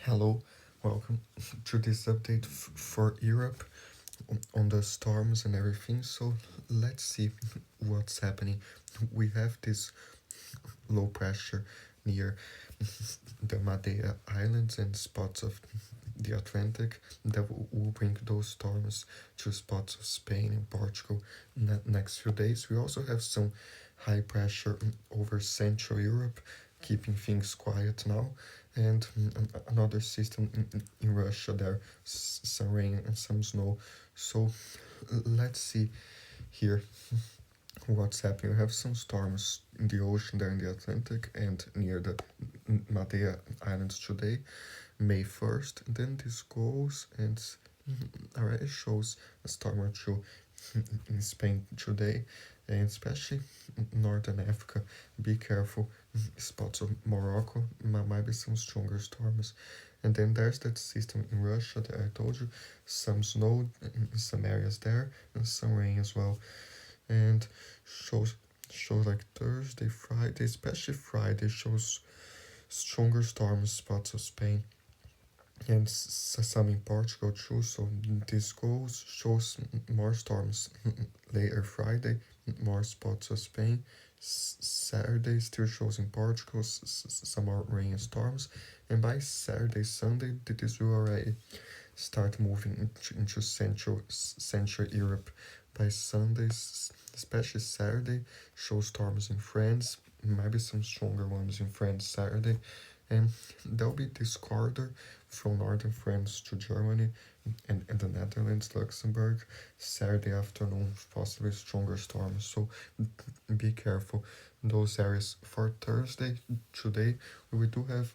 Hello, welcome to this update for Europe on the storms and everything. So let's see what's happening. We have this low pressure near the Madeira Islands and spots of the Atlantic that will bring those storms to spots of Spain and Portugal next few days. We also have some high pressure over Central Europe, keeping things quiet now, and another system in Russia there, some rain and some snow. So let's see here what's happening. We have some storms in the ocean there in the Atlantic and near the Madeira Islands today, May 1st. And then this goes and already shows a storm or two in Spain today, and especially northern Africa. Be careful, spots of Morocco might be some stronger storms. And then there's that system in Russia that I told you, some snow in some areas there and some rain as well. And shows like Thursday, Friday, especially Friday shows stronger storms spots of Spain and some in Portugal too. So this goes shows more storms later Friday, more spots of Spain. Saturday still shows in Portugal some more rain and storms, and by Saturday, Sunday, this will already start moving into Central Europe. By Sundays, especially Saturday, show storms in France, maybe some stronger ones in France Saturday, and there'll be this corridor from northern France to Germany and the Netherlands, Luxembourg, Saturday afternoon, possibly stronger storms. So be careful those areas. For Thursday, today, we do have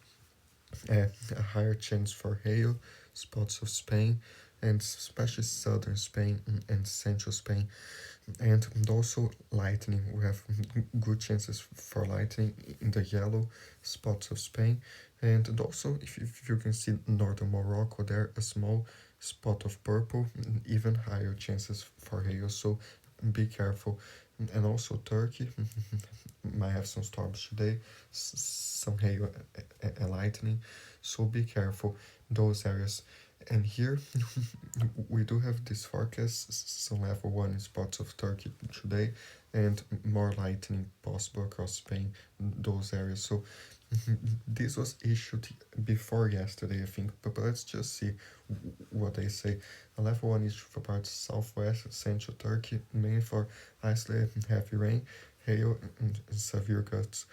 a higher chance for hail, spots of Spain, and especially southern Spain and central Spain, and also lightning. We have good chances for lightning in the yellow spots of Spain, and also if you can see northern Morocco there, a small spot of purple, even higher chances for hail. So be careful. And also Turkey might have some storms today, some hail and lightning, so be careful those areas. And here we do have this forecast, some level 1 in spots of Turkey today, and more lightning possible across Spain, those areas. So this was issued before yesterday, I think, but let's just see what they say. A level 1 is for parts southwest, central Turkey, mainly for isolated and heavy rain, hail, and severe gusts.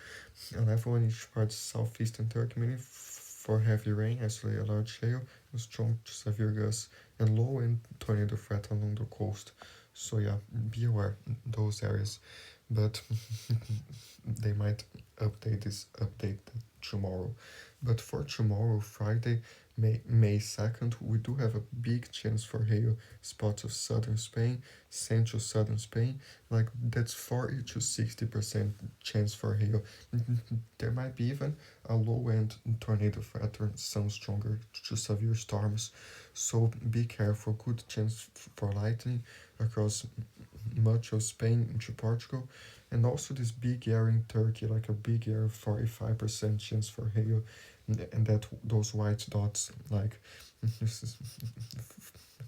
A level 1 is for parts southeastern Turkey, mainly for heavy rain, isolated large hail, and strong to severe gusts, and low and tornado threat along the coast. So yeah, be aware those areas, but they might update tomorrow. But for tomorrow, Friday, May 2nd, we do have a big chance for hail, spots of southern Spain, central southern Spain, like that's 40 to 60% chance for hail. There might be even a low end tornado threat or some stronger to severe storms. So be careful, good chance for lightning across much of Spain into Portugal, and also this big area in Turkey, like a big area, 45% chance for hail, and that those white dots, like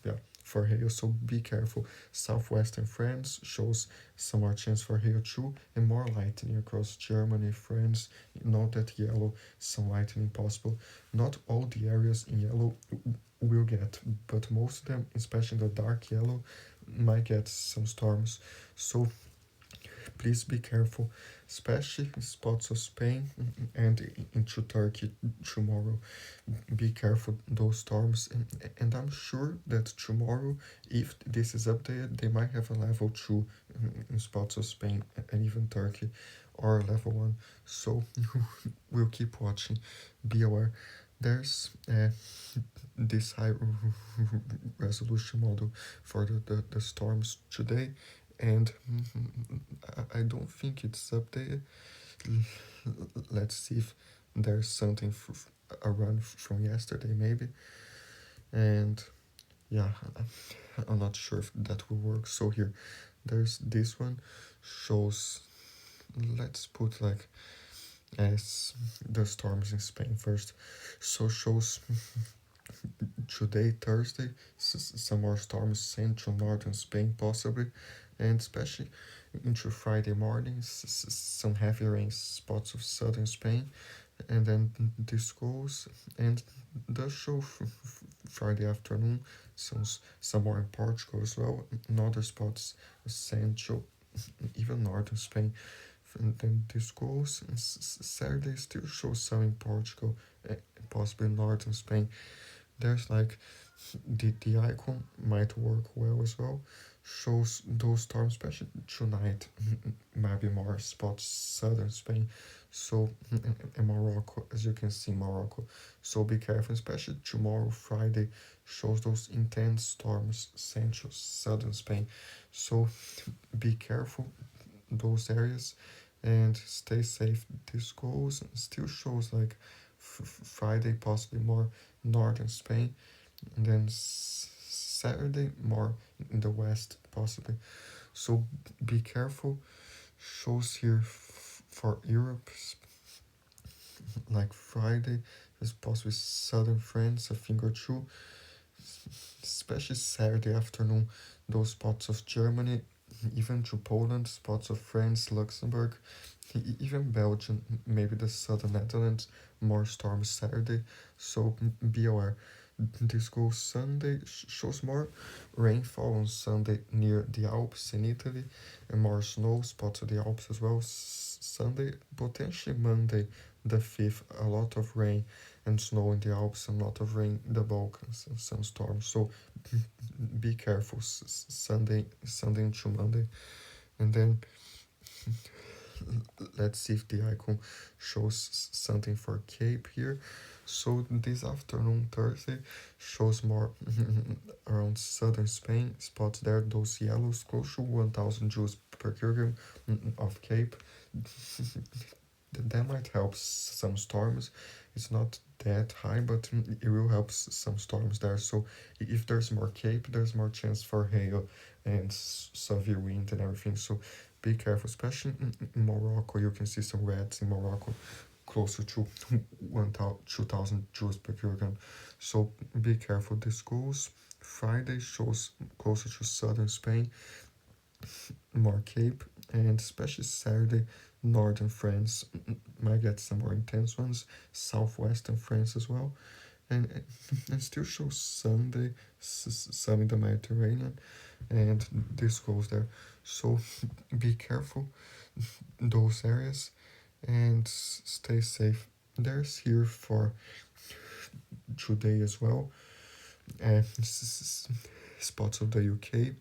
yeah, for hail. So be careful. Southwestern France shows some more chance for hail too, and more lightning across Germany, France. Not that yellow, some lightning possible. Not all the areas in yellow will get, but most of them, especially the dark yellow, might get some storms. So please be careful, especially in spots of Spain and into Turkey tomorrow. Be careful those storms, and I'm sure that tomorrow, if this is updated, they might have a level 2 in spots of Spain and even Turkey, or a level 1. So we'll keep watching. Be aware. There's this high resolution model for the storms today, and I don't think it's updated. Let's see if there's something a run from yesterday maybe. And yeah, I'm not sure if that will work. So here there's this one, shows, let's put like as the storms in Spain first. So shows today, Thursday, some more storms central northern Spain possibly, and especially into Friday morning, some heavy rain spots of southern Spain, and then the schools and the show Friday afternoon, some more in Portugal as well, in other spots central, even northern Spain. And then the schools Saturday still shows some in Portugal, possibly northern Spain. There's like the icon might work well as well. Shows those storms, especially tonight, might be more spots southern Spain. So in Morocco, as you can see, Morocco. So be careful, especially tomorrow, Friday, shows those intense storms central southern Spain. So be careful those areas and stay safe. This goes still shows like Friday possibly more northern Spain, and then Saturday more in the west possibly. So be careful. Shows here for Europe like Friday is possibly southern France a thing or two, especially Saturday afternoon. Those spots of Germany, even to Poland, spots of France, Luxembourg, even Belgium, maybe the southern Netherlands, more storms Saturday. So be aware. This goes Sunday shows more rainfall on Sunday near the Alps in Italy, and more snow spots of the Alps as well. Sunday, potentially Monday, the 5th, a lot of rain and snow in the Alps, and a lot of rain in the Balkans and some storms. So be careful. Sunday into Monday, and then let's see if the icon shows something for Cape here. So this afternoon, Thursday, shows more around southern Spain, spots there, those yellows, close to 1000 joules per kilogram of Cape. That might help some storms. It's not that high, but it will help some storms there. So if there's more Cape, there's more chance for hail and severe wind and everything. So be careful, especially in Morocco. You can see some reds in Morocco closer to 2000 joules per kilogram. So be careful. The schools Friday shows closer to southern Spain, more Cape, and especially Saturday, northern France might get some more intense ones, southwestern France as well, and still shows Sunday, some in the Mediterranean, and this goes there. So be careful those areas and stay safe. There's here for today as well, spots of the UK.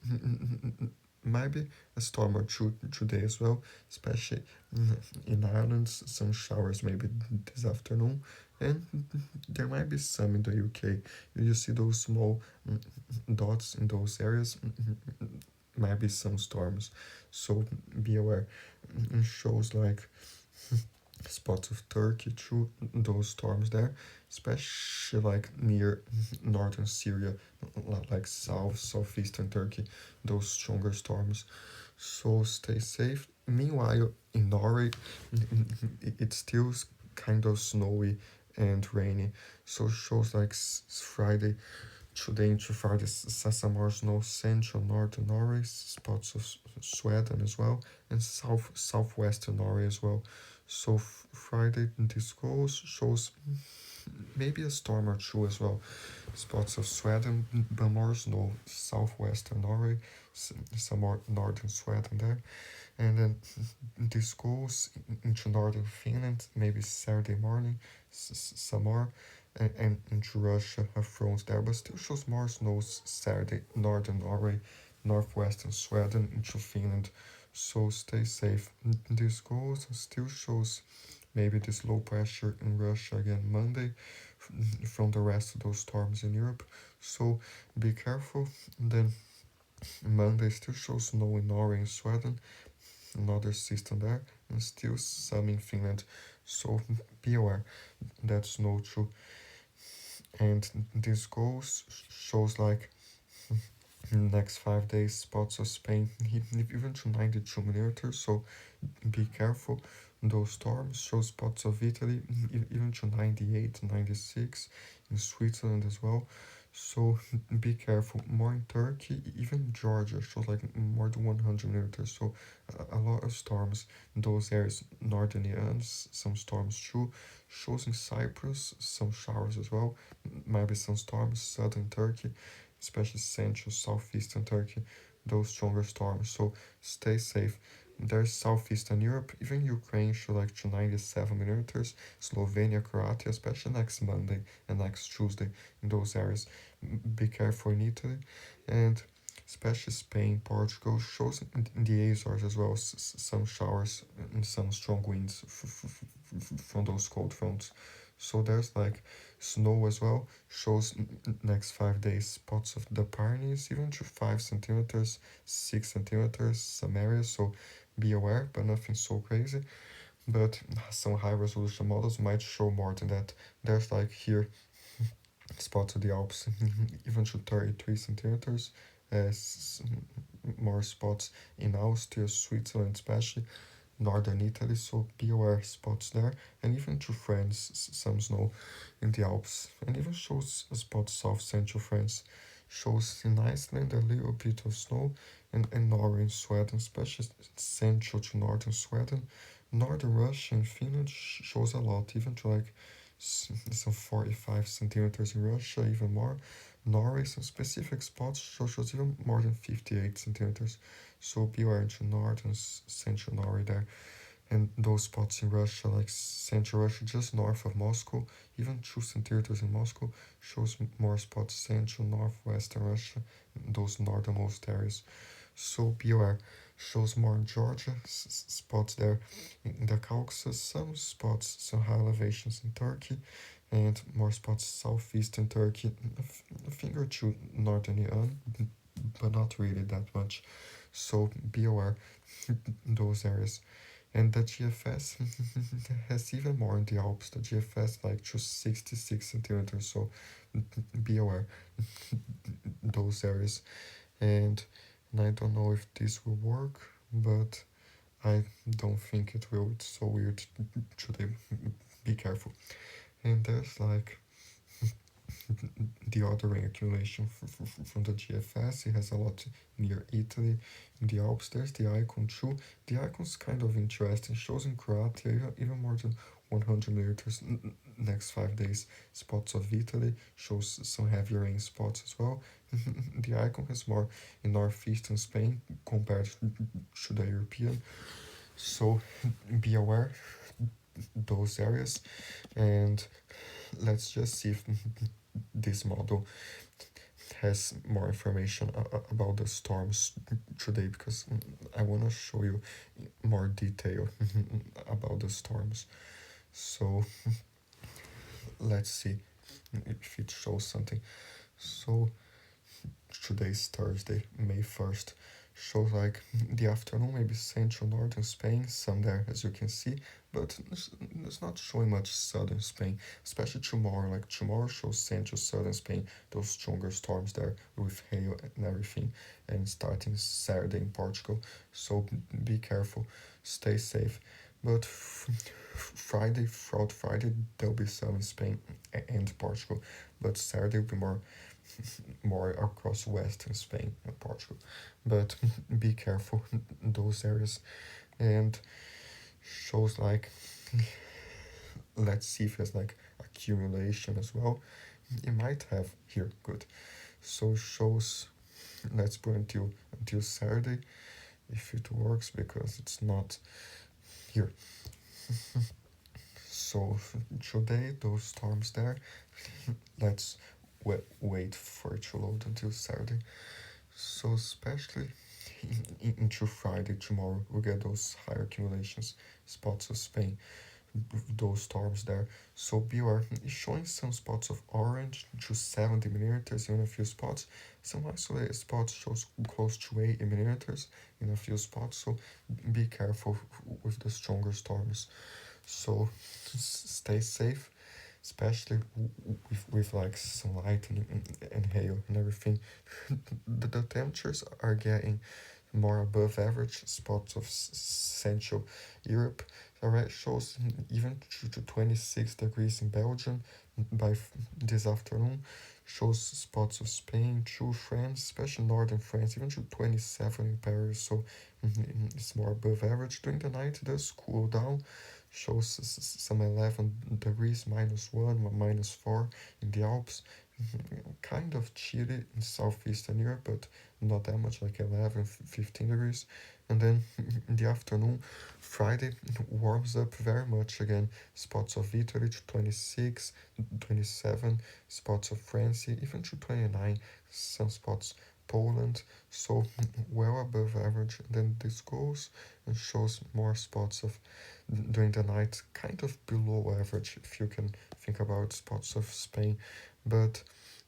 Maybe a storm or two today as well, especially in Ireland. Some showers maybe this afternoon, and there might be some in the UK. You see those small dots in those areas. Might be some storms, so be aware. It shows like spots of Turkey through those storms there, especially like near northern Syria, like southeastern Turkey, those stronger storms. So stay safe. Meanwhile, in Norway, it's still kind of snowy and rainy. So shows like Friday, today into Friday, some more snow central northern Norway, spots of Sweden as well, and southwestern Norway as well. So Friday this goes shows maybe a storm or two as well. Spots of Sweden, but more snow southwestern Norway, some more northern Sweden there, and then this goes into northern Finland, maybe Saturday morning, some more, and into Russia have fronts there, but still shows more snows Saturday, northern Norway, northwestern Sweden into Finland. So stay safe. This goes still shows maybe this low pressure in Russia again Monday from the rest of those storms in Europe. So be careful. Then Monday still shows snow in Norway and Sweden, another system there, and still some in Finland. So be aware that snow too. And this goes shows like next 5 days spots of Spain even to 92 millimeters. So be careful those storms show spots of Italy, even to 98, 96, in Switzerland as well. So be careful. More in Turkey, even Georgia shows like more than 100 millimeters. So a lot of storms in those areas. Northern Iran, some storms too. Shows in Cyprus, some showers as well. Maybe some storms. Southern Turkey, especially central, southeastern Turkey, those stronger storms. So stay safe. There's Southeastern Europe, even Ukraine should like to 97 millimeters, Slovenia, Croatia, especially next Monday and next Tuesday in those areas. Be careful in Italy, and especially Spain, Portugal shows in the Azores as well, some showers and some strong winds from those cold fronts. So there's like snow as well, shows next 5 days spots of the Pyrenees, even to 5 centimeters, 6 centimeters, some areas. So be aware, but nothing so crazy. But some high resolution models might show more than that. There's like here spots of the Alps, even to 33 centimeters. More spots in Austria, Switzerland, especially northern Italy. So be aware spots there, and even to France, some snow in the Alps, and even shows a spot south central France. Shows in Iceland a little bit of snow, and Norway and Sweden, especially central to northern Sweden. Northern Russia and Finland shows a lot, even to like some 45 centimeters in Russia, even more. Norway, some specific spots shows even more than 58 centimeters. So beware into north and central Norway there. And those spots in Russia, like central Russia, just north of Moscow, even 2 centimeters in Moscow, shows more spots central, northwestern Russia, those northernmost areas. So beware. Shows more in Georgia, spots there in the Caucasus, some spots, some high elevations in Turkey, and more spots southeastern Turkey, a finger to northern Iran, but not really that much. So be aware those areas. And the GFS has even more in the Alps. The GFS like to 66 centimeters. So be aware those areas. And I don't know if this will work, but I don't think it will. It's so weird today. Be careful. And there's like the other rain accumulation from the GFS. It has a lot near Italy. In the Alps, there's the icon too. The icon's kind of interesting. Shows in Croatia even more than 100 millimeters next 5 days. Spots of Italy shows some heavy rain spots as well. The icon has more in northeastern Spain compared to the European. So be aware those areas, and let's just see if this model has more information about the storms today, because I want to show you more detail about the storms. So let's see if it shows something. So today's Thursday, May 1st. Shows like the afternoon, maybe central northern Spain, some there as you can see, but it's not showing much southern Spain, especially tomorrow. Like tomorrow shows central southern Spain, those stronger storms there with hail and everything, and starting Saturday in Portugal. So be careful, stay safe. But Friday, throughout Friday, there'll be some in Spain and Portugal, but Saturday will be more across western Spain and Portugal. But be careful those areas, and shows like let's see if there's like accumulation as well. It might have here, good. So shows, let's put until Saturday if it works, because it's not here. So today those storms there, let's wait for it to load until Saturday. So especially into Friday, tomorrow, we get those higher accumulations, spots of Spain, those storms there. So beware, it's showing some spots of orange to 70 millimeters in a few spots. Some isolated spots shows close to 80 millimeters in a few spots. So be careful with the stronger storms. So stay safe, especially with like some lightning and hail and everything. The temperatures are getting more above average spots of Central Europe. Alright, shows even to 26 degrees in Belgium by this afternoon. Shows spots of Spain, to France, especially northern France, even to 27 in Paris. So it's more above average. During the night, it does cool down. Shows some 11 degrees, -1, -4 in the Alps. Kind of chilly in southeastern Europe, but not that much, like 11, 15 degrees. And then in the afternoon, Friday warms up very much again. Spots of Italy to 26, 27, spots of France, even to 29, some spots Poland, so well above average. And then this goes and shows more spots of during the night, kind of below average, if you can think about spots of Spain, but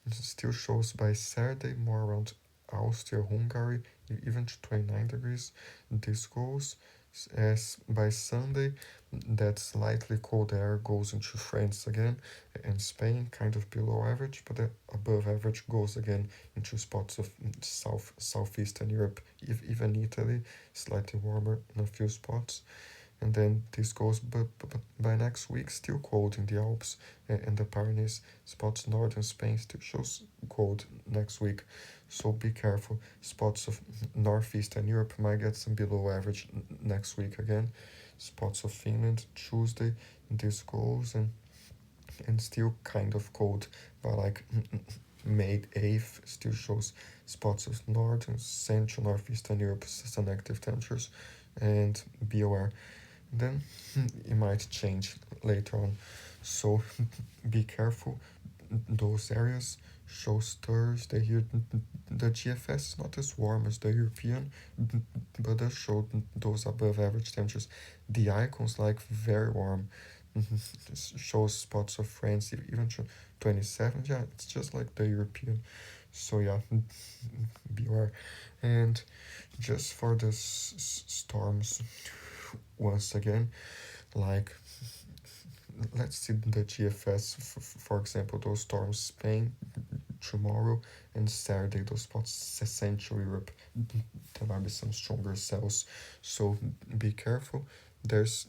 it still shows by Saturday more around Austria, Hungary, even to 29 degrees. This goes as by Sunday, that slightly cold air goes into France again, and Spain kind of below average, but the above average goes again into spots of southeastern Europe, even Italy, slightly warmer in a few spots. And then this goes, but by next week, still cold in the Alps and the Pyrenees. Spots northern Spain still shows cold next week, so be careful. Spots of northeastern Europe might get some below average next week again. Spots of Finland Tuesday, this goes and still kind of cold, but like May 8th still shows spots of northern, central, northeastern Europe, some negative temperatures, and be aware. Then it might change later on, so be careful. Those areas shows Thursday here. The GFS is not as warm as the European, but does show those above average temperatures. The icons like very warm. Shows spots of France even to 27. Yeah, it's just like the European. So yeah, beware. And just for the storms, once again, like let's see the GFS, for example, those storms Spain tomorrow and Saturday, those spots Central Europe, there might be some stronger cells, so be careful. There's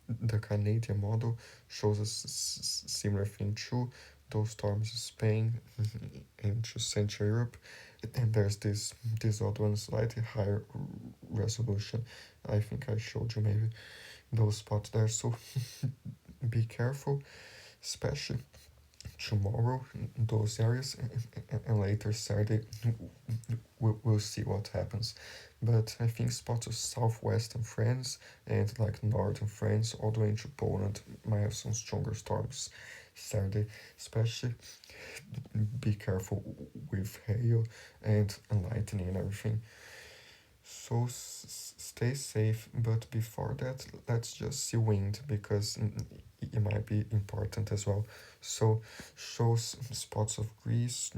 the Canadian model shows a similar thing too. Those storms Spain into Central Europe, and there's this other one slightly higher resolution. I think I showed you maybe those spots there. So be careful, especially tomorrow in those areas, and later Saturday we'll see what happens. But I think spots of southwestern France and like northern France all the way into Poland might have some stronger storms Saturday, especially be careful with hail and lightning and everything. So stay safe, but before that, let's just see wind because it might be important as well. So shows spots of Greece,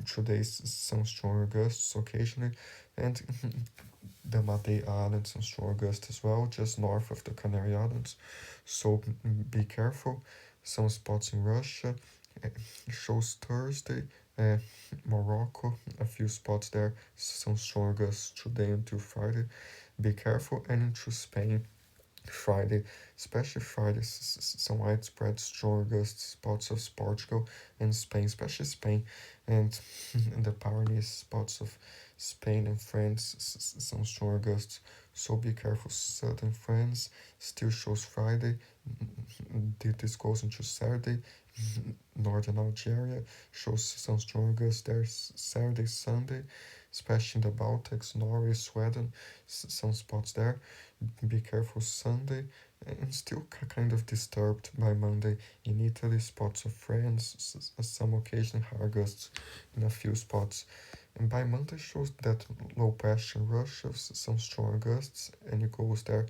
today's some stronger gusts occasionally, and the Madeira Islands some strong gusts as well, just north of the Canary Islands. So be careful. Some spots in Russia. Shows Thursday, uh, Morocco, a few spots there, some strong gusts today until Friday. Be careful. And into Spain, Friday, especially Friday, some widespread strong gusts, spots of Portugal and Spain, especially Spain, and in the Pyrenees, spots of Spain and France, some strong gusts. So be careful. Southern France still shows Friday. This goes into Saturday. Northern Algeria shows some strong gusts there Saturday, Sunday, especially in the Baltics, Norway, Sweden, some spots there. Be careful Sunday, and still kind of disturbed by Monday in Italy, spots of France, some occasional higher gusts in a few spots. And by Monday shows that low pressure in Russia, some strong gusts, and it goes there.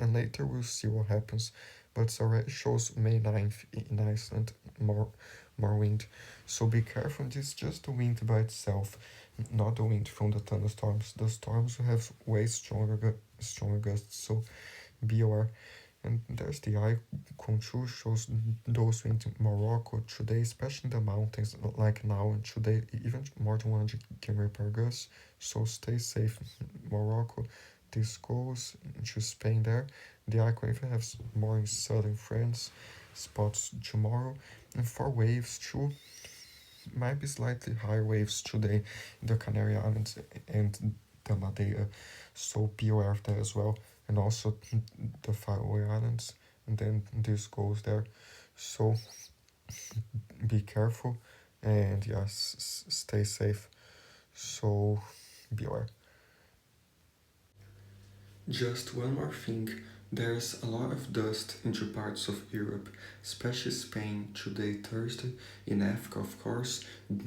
And later we'll see what happens. But it already shows May 9th in Iceland, more wind. So be careful, this is just the wind by itself, not the wind from the thunderstorms. The storms have way stronger gusts, so be aware. And there's the icon too, shows those in Morocco today, especially in the mountains, like now and today, even more than 100 km per gust. So stay safe, Morocco. This goes to Spain there. The icon even has more in southern France, spots tomorrow. And for waves too, might be slightly higher waves today in the Canary Islands and the Madeira, so be aware of that as well. And also the Faroe Islands, and then this goes there. So be careful and yes, stay safe. So be aware. Just one more thing, there's a lot of dust into parts of Europe, especially Spain today, Thursday, in Africa, of course.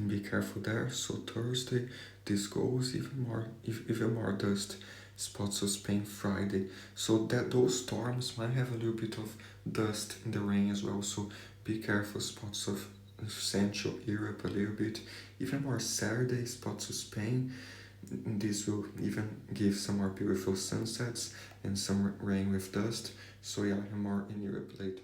Be careful there. So Thursday, this goes even more dust. Spots of Spain Friday. So that those storms might have a little bit of dust in the rain as well. So be careful. Spots of Central Europe a little bit. Even more Saturday, spots of Spain. This will even give some more beautiful sunsets and some rain with dust. So yeah, more in Europe later.